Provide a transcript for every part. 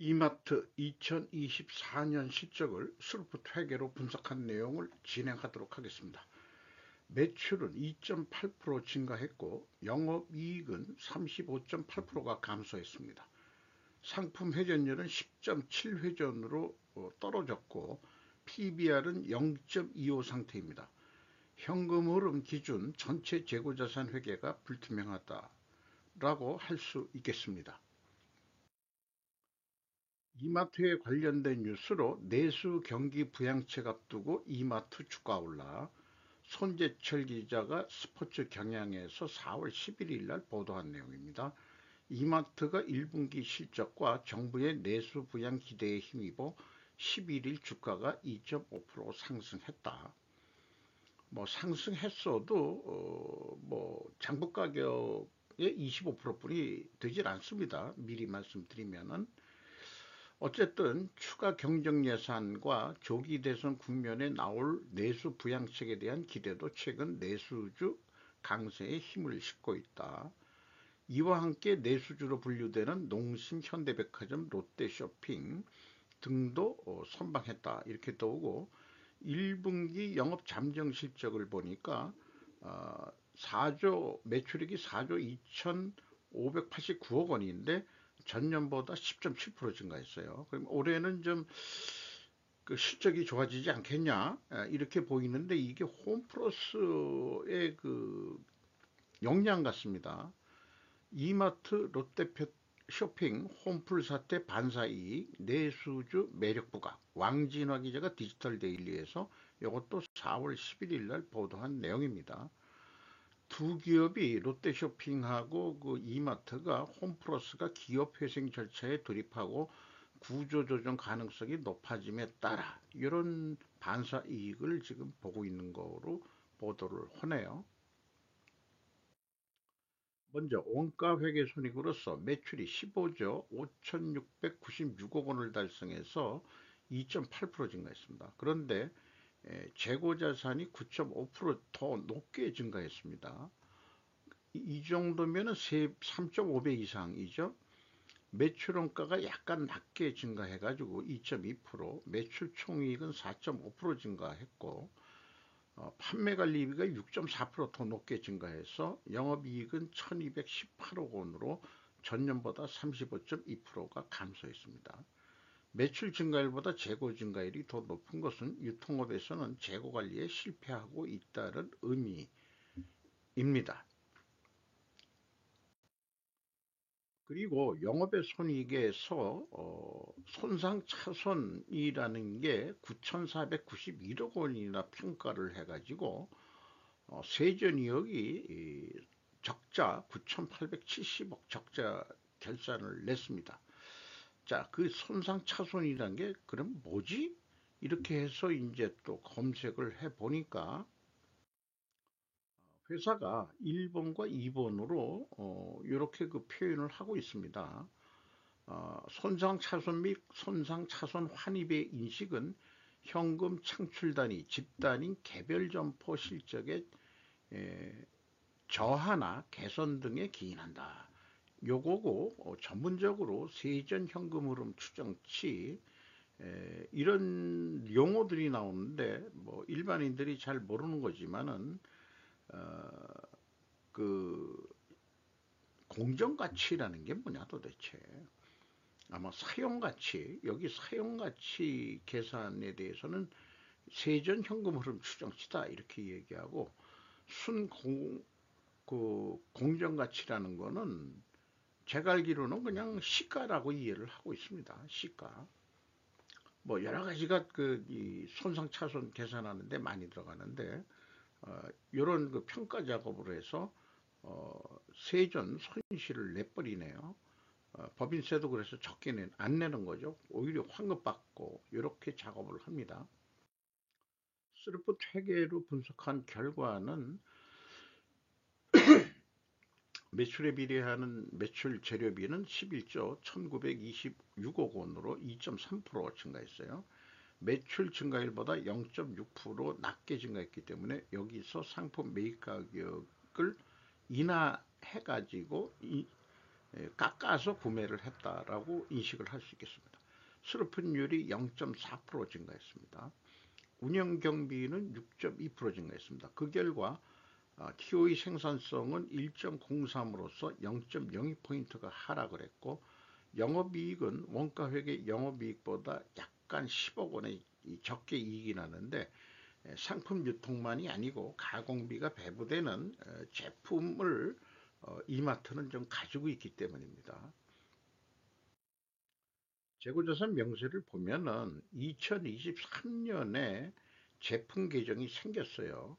이마트 2024년 실적을 슬프트 회계로 분석한 내용을 진행하도록 하겠습니다. 매출은 2.8% 증가했고 영업이익은 35.8%가 감소했습니다. 상품 회전율은 10.7회전으로 떨어졌고 PBR은 0.25 상태입니다. 현금 흐름 기준 전체 재고자산 회계가 불투명하다라고 할 수 있겠습니다. 이마트에 관련된 뉴스로 내수 경기 부양책 앞두고 이마트 주가 올라 손재철 기자가 스포츠 경향에서 4월 11일 날 보도한 내용입니다. 이마트가 1분기 실적과 정부의 내수 부양 기대에 힘입어 11일 주가가 2.5% 상승했다. 상승했어도 장부 가격의 25%뿐이 되질 않습니다. 미리 말씀드리면은 어쨌든 추가 경정 예산과 조기 대선 국면에 나올 내수 부양책에 대한 기대도 최근 내수주 강세에 힘을 싣고 있다. 이와 함께 내수주로 분류되는 농심, 현대백화점, 롯데쇼핑 등도 선방했다. 이렇게 떠오고 1분기 영업 잠정 실적을 보니까 4조 매출액이 4조 2,589억 원인데 전년보다 10.7% 증가했어요. 그럼 올해는 좀 그 실적이 좋아지지 않겠냐 이렇게 보이는데 이게 홈플러스의 그 역량 같습니다. 이마트, 롯데 쇼핑, 홈플 사태 반사이익, 내수주 매력 부각, 왕진화 기자가 디지털 데일리에서 이것도 4월 11일 날 보도한 내용입니다. 두 기업이 롯데쇼핑하고 그 이마트가 홈플러스가 기업 회생 절차에 돌입하고 구조조정 가능성이 높아짐에 따라 이런 반사 이익을 지금 보고 있는 거로 보도를 하네요. 먼저 원가회계손익으로서 매출이 15조 5,696억 원을 달성해서 2.8% 증가했습니다. 그런데 재고자산이 9.5%더 높게 증가했습니다. 이 정도면 3.5배 이상이죠. 매출원가가 약간 낮게 증가해가지고 2.2%, 매출 총이익은 4.5% 증가했고 판매관리비가 6.4%더 높게 증가해서 영업이익은 1218억 원으로 전년보다 35.2%가 감소했습니다. 매출 증가율보다 재고 증가율이 더 높은 것은 유통업에서는 재고 관리에 실패하고 있다는 의미입니다. 그리고 영업의 손익에서 손상차손이라는 게 9,491억 원이나 평가를 해가지고 세전이익이 적자 9,870억 적자 결산을 냈습니다. 자, 그 손상차손이라는 게 그럼 뭐지? 이렇게 해서 이제 또 검색을 해 보니까 회사가 1번과 2번으로 이렇게 그 표현을 하고 있습니다. 손상차손 및 손상차손 환입의 인식은 현금 창출 단위, 집단위, 개별 점포 실적의 저하나 개선 등에 기인한다. 요거고 전문적으로 세전 현금 흐름 추정치 이런 용어들이 나오는데 뭐 일반인들이 잘 모르는 거지만은 그 공정가치라는 게 뭐냐 도대체. 아마 사용가치, 여기 사용가치 계산에 대해서는 세전 현금 흐름 추정치다 이렇게 얘기하고 공정가치라는 거는 제가 알기로는 그냥 시가라고 이해를 하고 있습니다. 시가. 뭐 여러 가지가 이 손상차손 계산하는데 많이 들어가는데 이런 그 평가 작업을 해서 세전 손실을 내버리네요. 법인세도 그래서 적게 안 내는 거죠. 오히려 환급받고 이렇게 작업을 합니다. 스르프 회계로 분석한 결과는 매출에 비례하는 매출 재료비는 11조 1926억 원으로 2.3% 증가했어요. 매출 증가율보다 0.6% 낮게 증가했기 때문에 여기서 상품 매입 가격을 인하해가지고 깎아서 구매를 했다라고 인식을 할 수 있겠습니다. 수르픈율이 0.4% 증가했습니다. 운영 경비는 6.2% 증가했습니다. 그 결과 TOE 생산성은 1.03으로서 0.02포인트가 하락을 했고, 영업이익은 원가회계 영업이익보다 약간 10억 원의 적게 이익이 나는데, 상품 유통만이 아니고 가공비가 배부되는 제품을 이마트는 좀 가지고 있기 때문입니다. 재고자산 명세를 보면은 2023년에 제품 계정이 생겼어요.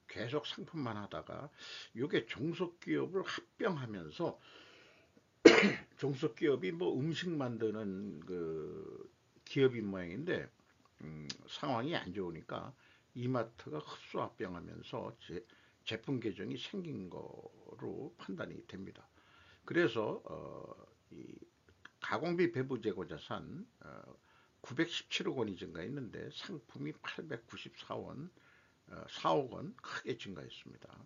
계속 상품만 하다가 이게 종속기업을 합병하면서, 종속기업이 뭐 음식 만드는 그 기업인 모양인데, 상황이 안 좋으니까 이마트가 흡수합병하면서 제품 계정이 생긴 거로 판단이 됩니다. 그래서 이 가공비 배부 재고 자산 917억 원이 증가했는데 상품이 894원, 4억 원 크게 증가했습니다.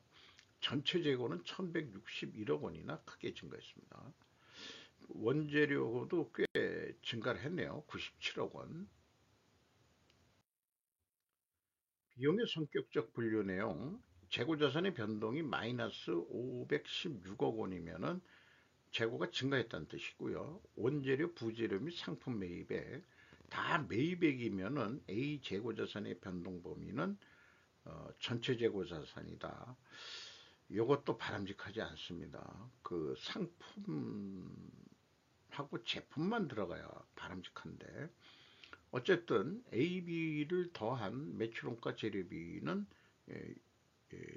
전체 재고는 1161억 원이나 크게 증가했습니다. 원재료도 꽤 증가를 했네요. 97억 원. 비용의 성격적 분류 내용, 재고자산의 변동이 마이너스 516억 원이면은 재고가 증가했다는 뜻이고요. 원재료, 부재료 및 상품 매입액, 다 매입액이면은 A 재고자산의 변동 범위는 전체 재고자산이다. 이것도 바람직하지 않습니다. 그 상품하고 제품만 들어가야 바람직한데, 어쨌든 AB를 더한 매출원가 재료비는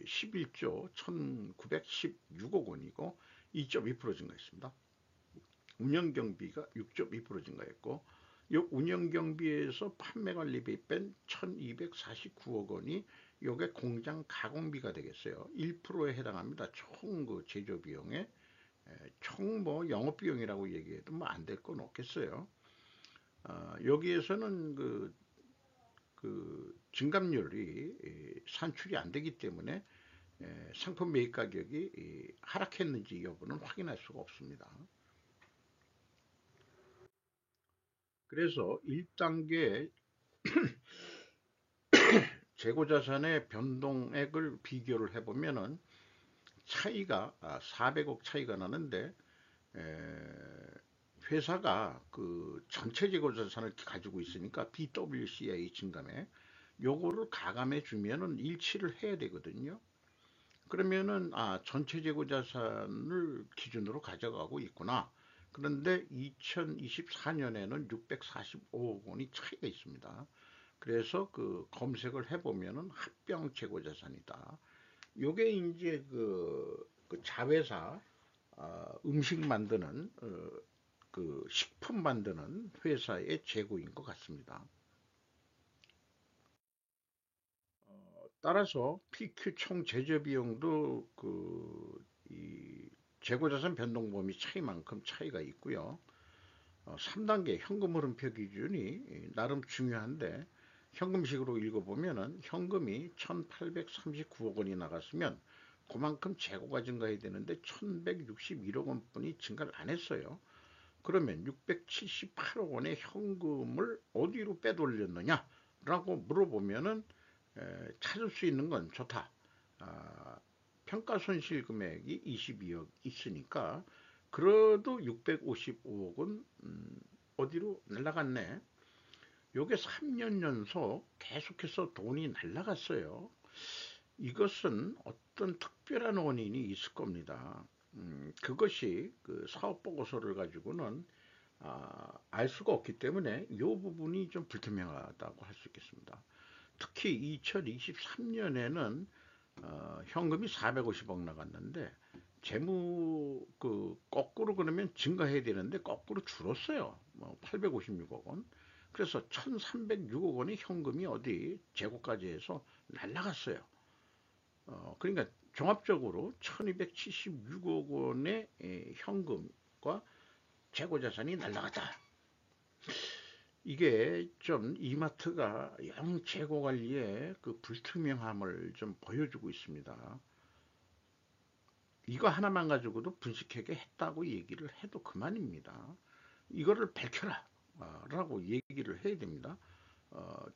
11조 1916억 원이고 2.2% 증가했습니다. 운영경비가 6.2% 증가했고, 이 운영경비에서 판매관리비 뺀 1249억 원이 요게 공장 가공비가 되겠어요. 1%에 해당합니다. 총 그 제조비용에. 총 뭐 영업비용이라고 얘기해도 뭐 안 될 건 없겠어요. 여기에서는 그 증감률이 산출이 안 되기 때문에 상품 매입 가격이 하락했는지 여부는 확인할 수가 없습니다. 그래서 1단계 재고자산의 변동액을 비교를 해보면은 차이가 400억 차이가 나는데, 회사가 그 전체 재고자산을 가지고 있으니까 BWCI 증감액 요거를 가감해 주면은 일치를 해야 되거든요. 그러면은 전체 재고자산을 기준으로 가져가고 있구나. 그런데 2024년에는 645억 원이 차이가 있습니다. 그래서 그 검색을 해보면은 합병 재고자산이다. 요게 이제 그 자회사, 음식 만드는 그 식품 만드는 회사의 재고인 것 같습니다. 따라서 PQ 총 제조 비용도 이 재고자산 변동 범위 차이만큼 차이가 있고요. 3단계 현금 흐름표 기준이 나름 중요한데, 현금식으로 읽어보면은 현금이 1839억 원이 나갔으면 그만큼 재고가 증가해야 되는데 1161억 원뿐이 증가를 안 했어요. 그러면 678억 원의 현금을 어디로 빼돌렸느냐라고 물어보면은 찾을 수 있는 건 좋다. 평가 손실 금액이 22억 있으니까 그래도 655억은 어디로 날라갔네. 요게 3년 연속 계속해서 돈이 날라갔어요. 이것은 어떤 특별한 원인이 있을 겁니다. 그것이 그 사업 보고서를 가지고는 알 수가 없기 때문에 이 부분이 좀 불투명하다고 할 수 있겠습니다. 특히 2023년에는 현금이 450억 나갔는데 재무 그 거꾸로 그러면 증가해야 되는데 거꾸로 줄었어요. 뭐 856억 원. 그래서 1306억 원의 현금이 어디 재고까지 해서 날라갔어요. 그러니까 종합적으로 1276억 원의 현금과 재고자산이 날라갔다. 이게 좀 이마트가 영 재고 관리에 그 불투명함을 좀 보여주고 있습니다. 이거 하나만 가지고도 분식회계 했다고 얘기를 해도 그만입니다. 이거를 밝혀라 라고 얘기를 해야 됩니다.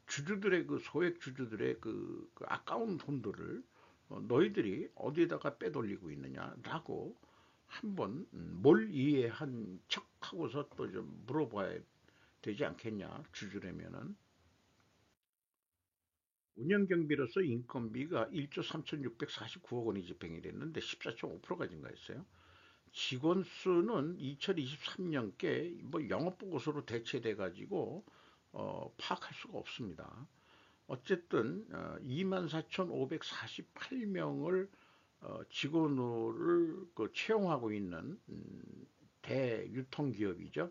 주주들의 그 소액 주주들의 그 아까운 돈들을 너희들이 어디에다가 빼돌리고 있느냐라고 한번 뭘 이해한 척하고서 또 좀 물어봐야 되지 않겠냐, 주주라면은. 운영경비로서 인건비가 1조 3,649억 원이 집행이 됐는데 14.5%가 증가했어요. 직원 수는 2023년께 뭐 영업보고서로 대체돼 가지고 파악할 수가 없습니다. 어쨌든 24,548명을 직원을 채용하고 있는 대유통기업이죠.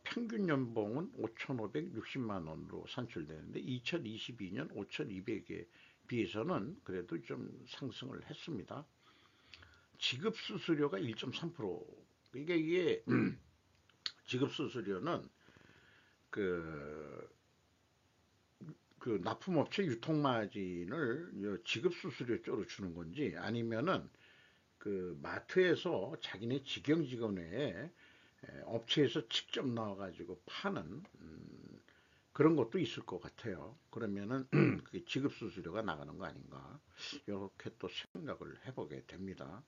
평균 연봉은 5,560만 원으로 산출되는데 2022년 5,200에 비해서는 그래도 좀 상승을 했습니다. 지급 수수료가 1.3%. 이게 지급 수수료는 그, 그 납품업체 유통마진을 지급 수수료 쪽으로 주는 건지 아니면은 그 마트에서 자기네 직영 직원 외에 업체에서 직접 나와가지고 파는 그런 것도 있을 것 같아요. 그러면은 그게 지급 수수료가 나가는 거 아닌가 이렇게 또 생각을 해보게 됩니다.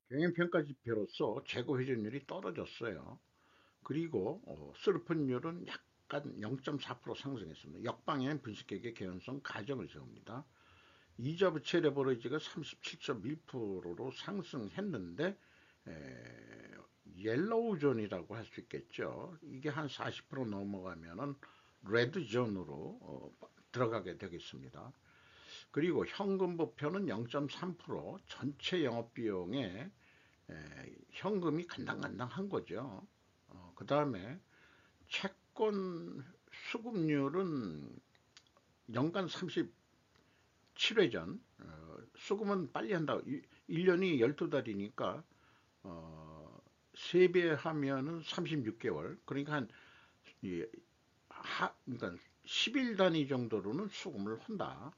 경영평가 지표로서 재고 회전율이 떨어졌어요. 그리고 슬픈율은 약간 0.4% 상승했습니다. 역방향 분식회계 개연성 가정을 세웁니다. 이자 부채 레버리지가 37.1%로 상승했는데 옐로우 존이라고 할 수 있겠죠. 이게 한 40% 넘어가면은 레드 존으로 들어가게 되겠습니다. 그리고 현금 부표는 0.3%, 전체 영업비용에 현금이 간당간당한 거죠. 그 다음에 채권 수급률은 연간 37회전, 수급은 빨리 한다. 1년이 12달이니까 3배 하면은 36개월. 그러니까 그러니까 10일 단위 정도로는 수금을 한다.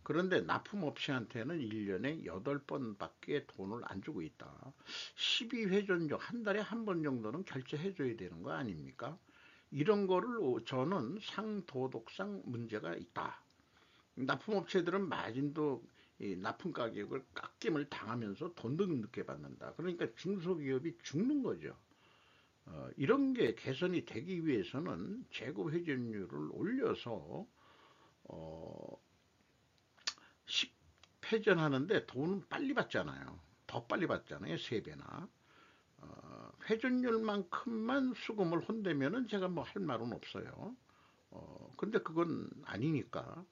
그런데 납품업체한테는 1년에 8번밖에 돈을 안 주고 있다. 12회전 중 한 달에 한 번 정도는 결제해 줘야 되는 거 아닙니까? 이런 거를 저는 상도덕상 문제가 있다. 납품업체들은 마진도 납품 가격을 깎임을 당하면서 돈도 늦게 받는다. 그러니까 중소기업이 죽는 거죠. 이런 게 개선이 되기 위해서는 재고 회전율을 올려서 어, 10회전 하는데 돈은 빨리 받잖아요. 더 빨리 받잖아요. 3배나. 회전율만큼만 수금을 혼대면은 제가 뭐 할 말은 없어요. 근데 그건 아니니까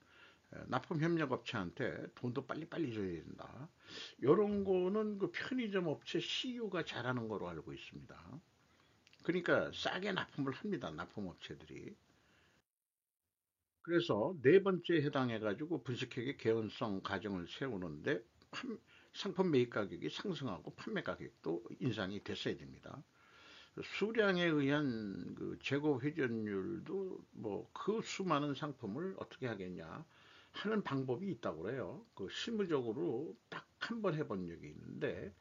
납품협력업체한테 돈도 빨리빨리 줘야 된다. 이런 거는 그 편의점 업체 CU가 잘하는 거로 알고 있습니다. 그러니까 싸게 납품을 합니다. 납품업체들이. 그래서 네 번째에 해당해가지고 분식회계 개연성 가정을 세우는데 상품 매입 가격이 상승하고 판매 가격도 인상이 됐어야 됩니다. 수량에 의한 그 재고 회전율도 뭐 그 수많은 상품을 어떻게 하겠냐 하는 방법이 있다고 그래요. 그 실무적으로 딱 한 번 해본 적이 있는데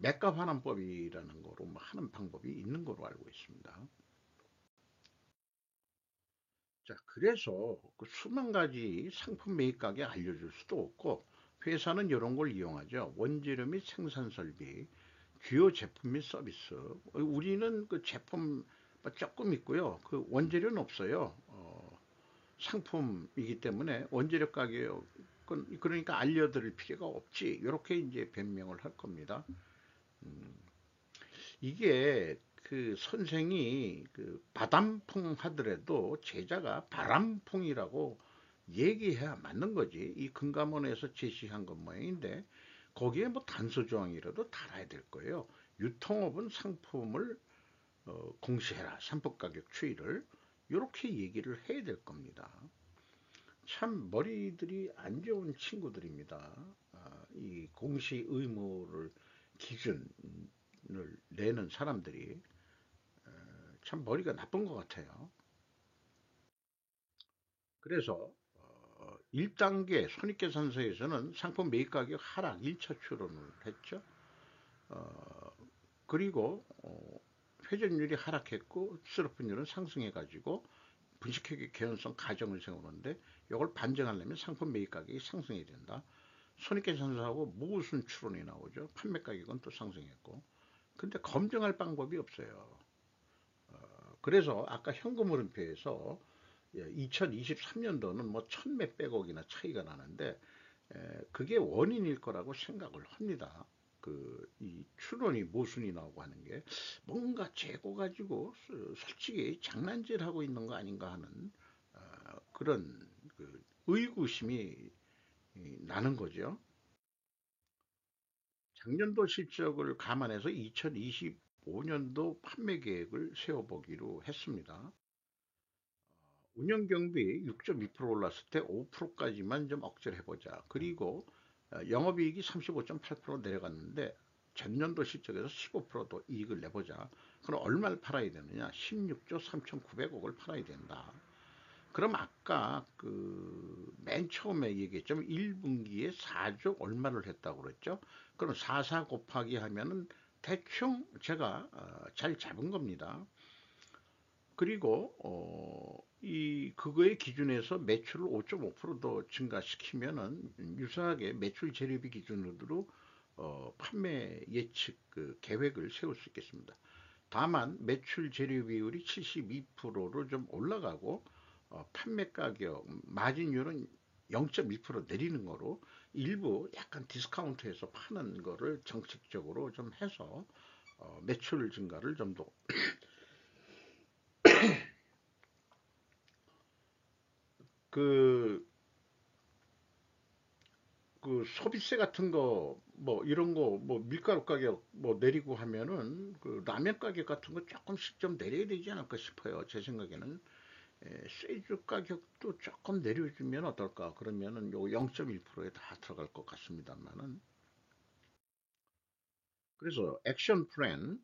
매가 환원법이라는 거로 뭐 하는 방법이 있는 거로 알고 있습니다. 자, 그래서 그 수만 가지 상품 매입 가격 알려줄 수도 없고 회사는 이런 걸 이용하죠. 원재료 및 생산 설비, 주요 제품 및 서비스. 우리는 그 제품 조금 있고요. 그 원재료는 없어요. 상품이기 때문에 원재료 가격은 그러니까 알려드릴 필요가 없지. 이렇게 이제 변명을 할 겁니다. 이게 그 선생이 그 바람풍 하더라도 제자가 바람풍이라고 얘기해야 맞는 거지. 이 금감원에서 제시한 것 모양인데 거기에 뭐 단서 조항이라도 달아야 될 거예요. 유통업은 상품을 공시해라. 상품 가격 추이를 이렇게 얘기를 해야 될 겁니다. 참 머리들이 안 좋은 친구들입니다. 이 공시 의무를 기준을 내는 사람들이 참 머리가 나쁜 것 같아요. 그래서 1단계 손익계산서에서는 상품 매입 가격 하락 1차 추론을 했죠. 어, 그리고 회전율이 하락했고 수익률은 상승해가지고 분식회계 개연성 가정을 세우는데 이걸 반증하려면 상품 매입 가격이 상승해야 된다. 손익계산서하고 무슨 추론이 나오죠. 판매 가격은 또 상승했고. 근데 검증할 방법이 없어요. 그래서 아까 현금 흐름표에서 2023년도는 뭐 천몇백억이나 차이가 나는데 그게 원인일 거라고 생각을 합니다. 이 추론이 모순이 나오고 하는 게 뭔가 재고 가지고 솔직히 장난질하고 있는 거 아닌가 하는 그런 의구심이 나는 거죠. 작년도 실적을 감안해서 2025년도 판매 계획을 세워보기로 했습니다. 운영 경비 6.2% 올랐을 때 5%까지만 좀 억제를 해보자. 그리고 영업이익이 35.8% 내려갔는데 전년도 실적에서 15%도 이익을 내보자. 그럼 얼마를 팔아야 되느냐? 16조 3,900억을 팔아야 된다. 그럼 아까 맨 처음에 얘기했죠. 1분기에 4조 얼마를 했다고 그랬죠. 그럼 44 곱하기 하면은 대충 제가 잘 잡은 겁니다. 그리고 그거의 기준에서 매출을 5.5%더 증가시키면은 유사하게 매출 재료비 기준으로 판매 예측 계획을 세울 수 있겠습니다. 다만 매출 재료 비율이 72%로 좀 올라가고 판매 가격 마진율은 0.1% 내리는 거로 일부 약간 디스카운트해서 파는 거를 정책적으로 좀 해서 매출 증가를 좀더 그, 소비세 같은 거, 뭐, 이런 거, 뭐, 밀가루 가격 뭐 내리고 하면은, 라면 가격 같은 거 조금씩 좀 내려야 되지 않을까 싶어요. 제 생각에는. 쇠주 가격도 조금 내려주면 어떨까. 그러면은 요 0.1%에 다 들어갈 것 같습니다만은. 그래서 액션 플랜,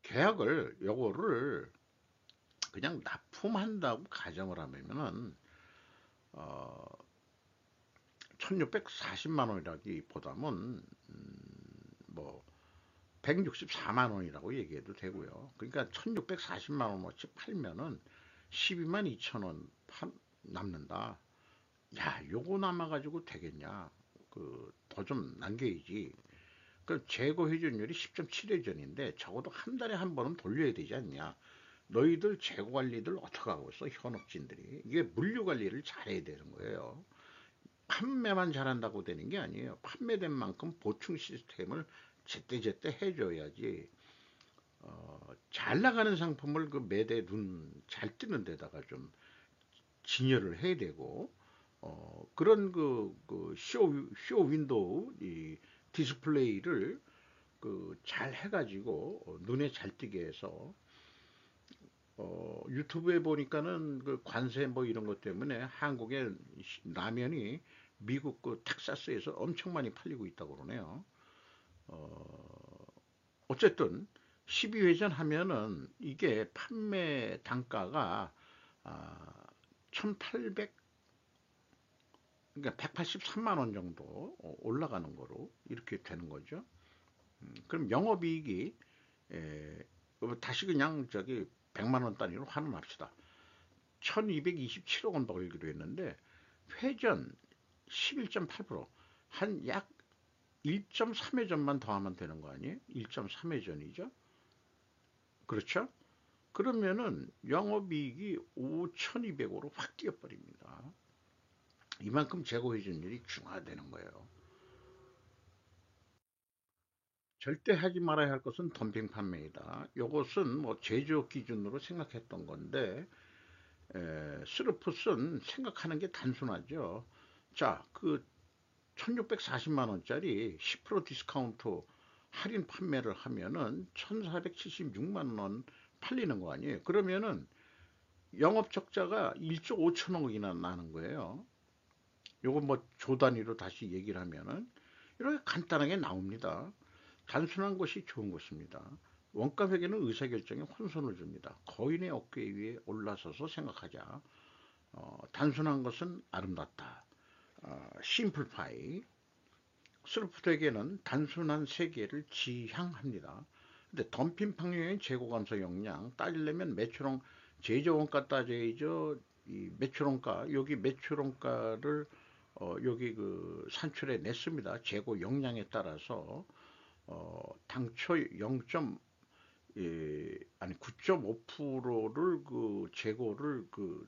계약을, 요거를 그냥 납품한다고 가정을 하면은, 어, 1640만 원이라기보다는 뭐 164만 원이라고 얘기해도 되고요. 그러니까 1640만 원어치 팔면은 12만 2천 원 남는다. 야, 요거 남아가지고 되겠냐? 더 좀 남겨야지. 그 재고 회전율이 10.7회전인데 적어도 한 달에 한 번은 돌려야 되지 않냐? 너희들 재고 관리들 어떻게 하고 있어? 현업진들이. 이게 물류 관리를 잘해야 되는 거예요. 판매만 잘한다고 되는 게 아니에요. 판매된 만큼 보충 시스템을 제때제때 해줘야지. 잘 나가는 상품을 매대 눈 잘 뜨는 데다가 좀 진열을 해야 되고, 그런 쇼 윈도우 이 디스플레이를 잘 해가지고 눈에 잘 띄게 해서 유튜브에 보니까는 관세 뭐 이런 것 때문에 한국의 라면이 미국 텍사스에서 엄청 많이 팔리고 있다고 그러네요. 어쨌든 12회전 하면은 이게 판매 단가가 1800 그러니까 183만 원 정도 올라가는 거로 이렇게 되는 거죠. 그럼 영업이익이 다시 그냥 저기 100만 원 단위로 환원합시다. 1227억 원 벌기로 했는데 회전 11.8%한 약 1.3회전만 더하면 되는 거 아니에요? 1.3회전이죠. 그렇죠? 그러면은 영업이익이 5,200으로 확 뛰어버립니다. 이만큼 재고 회전율이 중화되는 거예요. 절대 하지 말아야 할 것은 덤핑 판매이다. 이것은 뭐 제조업 기준으로 생각했던 건데 스루풋은 생각하는 게 단순하죠. 자, 1640만 원짜리 10% 디스카운트 할인 판매를 하면은 1476만 원 팔리는 거 아니에요. 그러면은 영업 적자가 1조 5천억이나 나는 거예요. 요거 뭐 조 단위로 다시 얘기를 하면은 이렇게 간단하게 나옵니다. 단순한 것이 좋은 것입니다. 원가 회계는 의사결정에 혼선을 줍니다. 거인의 어깨 위에 올라서서 생각하자. 단순한 것은 아름답다. 심플파이, 스루프트에게는 단순한 세계를 지향합니다. 근데 덤핑 방향의 재고 감소 역량 따지려면 매출원 제조원가 따져야죠. 이 매출원가 여기 매출원가를 여기 그 산출해 냈습니다. 재고 역량에 따라서 당초 0. 아니 9.5%를 그 재고를 그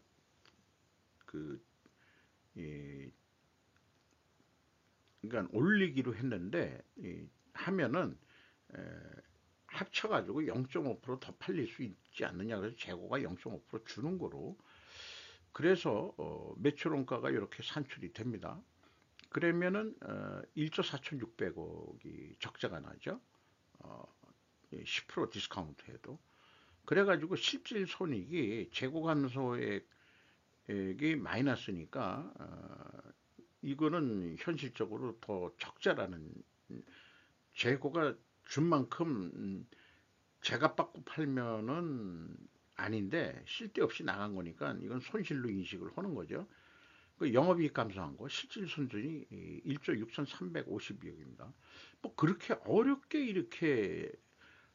그러니까 올리기로 했는데 하면은 에, 합쳐가지고 0.5%더 팔릴 수 있지 않느냐. 그래서 재고가 0.5% 주는 거로. 그래서 매출원가가 이렇게 산출이 됩니다. 그러면은 1조 4,600억이 적자가 나죠. 어, 10% 디스카운트 해도. 그래가지고 실질 손익이 재고 감소액이 마이너스니까 이거는 현실적으로 더 적자라는, 재고가 준 만큼 제값 받고 팔면은 아닌데 쓸데없이 나간 거니까 이건 손실로 인식을 하는 거죠. 그 영업이익 감소한 거 실질 순전이 1조 6,350억입니다. 뭐 그렇게 어렵게 이렇게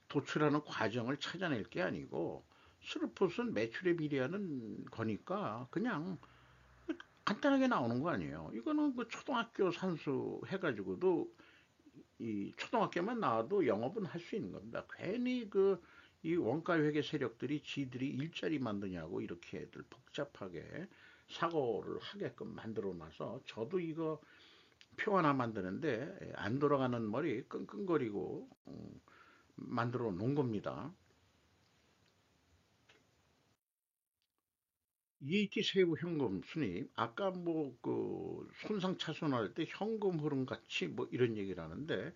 도출하는 과정을 찾아낼 게 아니고 스루풋은 매출에 비례하는 거니까 그냥 간단하게 나오는 거 아니에요. 이거는 그 초등학교 산수 해가지고도 이 초등학교만 나와도 영업은 할 수 있는 겁니다. 괜히 그 이 원가 회계 세력들이 지들이 일자리 만드냐고 이렇게들 복잡하게 사고를 하게끔 만들어 놔서 저도 이거 표 하나 만드는데 안 돌아가는 머리 끙끙거리고 만들어 놓은 겁니다. EAT 세부 현금 순입, 아까 뭐 그 손상 차손할 때 현금 흐름 같이 뭐 이런 얘기를 하는데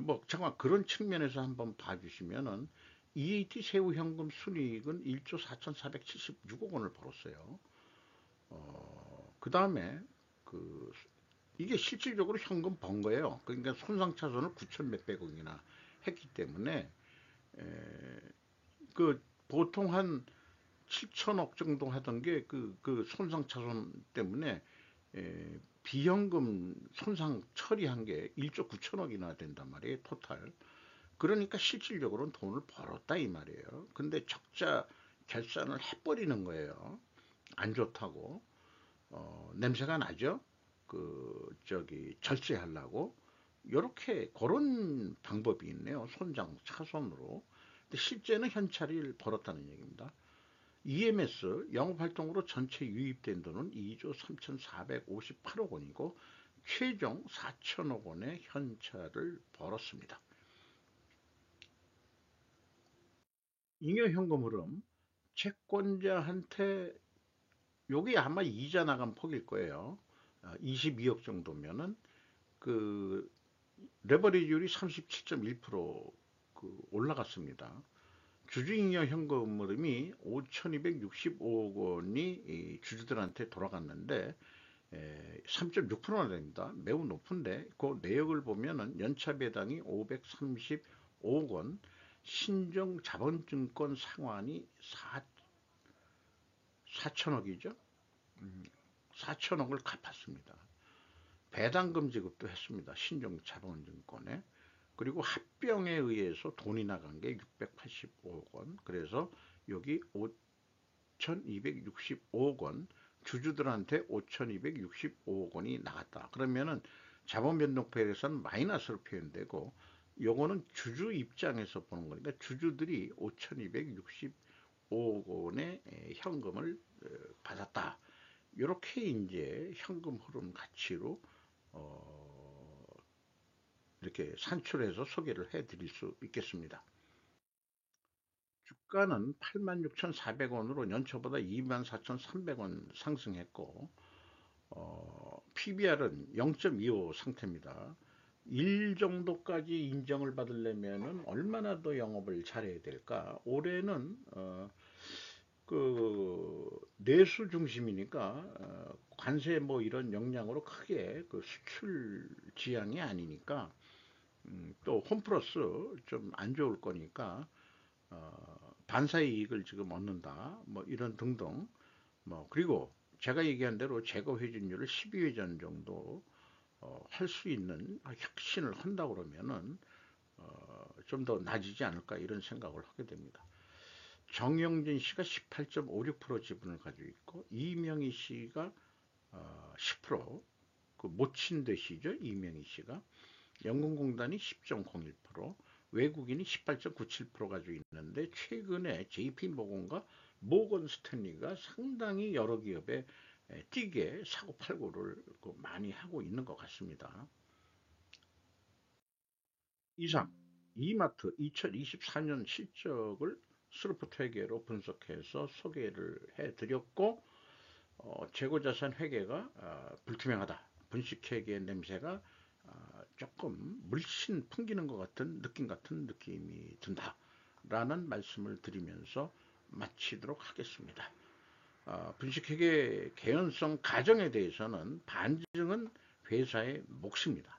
뭐 잠깐 그런 측면에서 한번 봐주시면은 EAT 세후 현금 순이익은 1조 4,476억 원을 벌었어요. 그 다음에 그 이게 실질적으로 현금 번 거예요. 그러니까 손상 차손을 9천 몇백억이나 했기 때문에 그 보통 한 7천억 정도 하던 게 그 손상 차손 때문에 비현금 손상 처리한 게 1조 9천억이나 된단 말이에요, 토탈. 그러니까 실질적으로는 돈을 벌었다 이 말이에요. 근데 적자 결산을 해버리는 거예요. 안 좋다고. 냄새가 나죠. 그 저기 절제하려고. 요렇게 그런 방법이 있네요. 손장 차손으로. 근데 실제는 현찰을 벌었다는 얘기입니다. EMS 영업활동으로 전체 유입된 돈은 2조 3,458억 원이고 최종 4천억 원의 현찰을 벌었습니다. 잉여 현금 흐름, 채권자한테 요게 아마 이자 나간 폭일 거예요. 22억 정도면은 그 레버리지율이 37.1%그 올라갔습니다. 주주잉여 현금 흐름이 5,265억 원이 주주들한테 돌아갔는데 3.6%나 됩니다. 매우 높은데 그 내역을 보면은 연차 배당이 535억 원, 신종 자본증권 상환이 4천억이죠. 4천억을 갚았습니다. 배당금 지급도 했습니다. 신종 자본증권에. 그리고 합병에 의해서 돈이 나간 게 685억 원. 그래서 여기 5,265억 원, 주주들한테 5,265억 원이 나갔다. 그러면은 자본변동표에서는 마이너스로 표현되고 요거는 주주 입장에서 보는 거니까 주주들이 5,265억 원의 현금을 받았다. 이렇게 이제 현금 흐름 가치로 이렇게 산출해서 소개를 해 드릴 수 있겠습니다. 주가는 86,400원으로 연초보다 24,300원 상승했고 PBR은 0.25 상태입니다. 1 정도까지 인정을 받으려면 얼마나 더 영업을 잘해야 될까? 올해는 그 내수 중심이니까 관세 뭐 이런 역량으로 크게 그 수출 지향이 아니니까 또 홈플러스 좀 안 좋을 거니까 반사이익을 지금 얻는다 뭐 이런 등등 뭐 그리고 제가 얘기한 대로 재고 회전율을 12회전 정도 할 수 있는 혁신을 한다 그러면은 좀 더 낮아지지 않을까 이런 생각을 하게 됩니다. 정영진 씨가 18.56% 지분을 가지고 있고 이명희 씨가 10%, 그 모친 되시죠, 이명희 씨가. 연금공단이 10.01%, 외국인이 18.97% 가지고 있는데 최근에 JP모건과 모건 스탠리가 상당히 여러 기업에 뛰게 사고팔고를 많이 하고 있는 것 같습니다. 이상 이마트 2024년 실적을 스루프트 회계로 분석해서 소개를 해드렸고 재고자산 회계가 불투명하다. 분식 회계 냄새가 조금 물씬 풍기는 것 같은 느낌이 든다. 라는 말씀을 드리면서 마치도록 하겠습니다. 분식 회계 개연성 가정에 대해서는 반증은 회사의 몫입니다.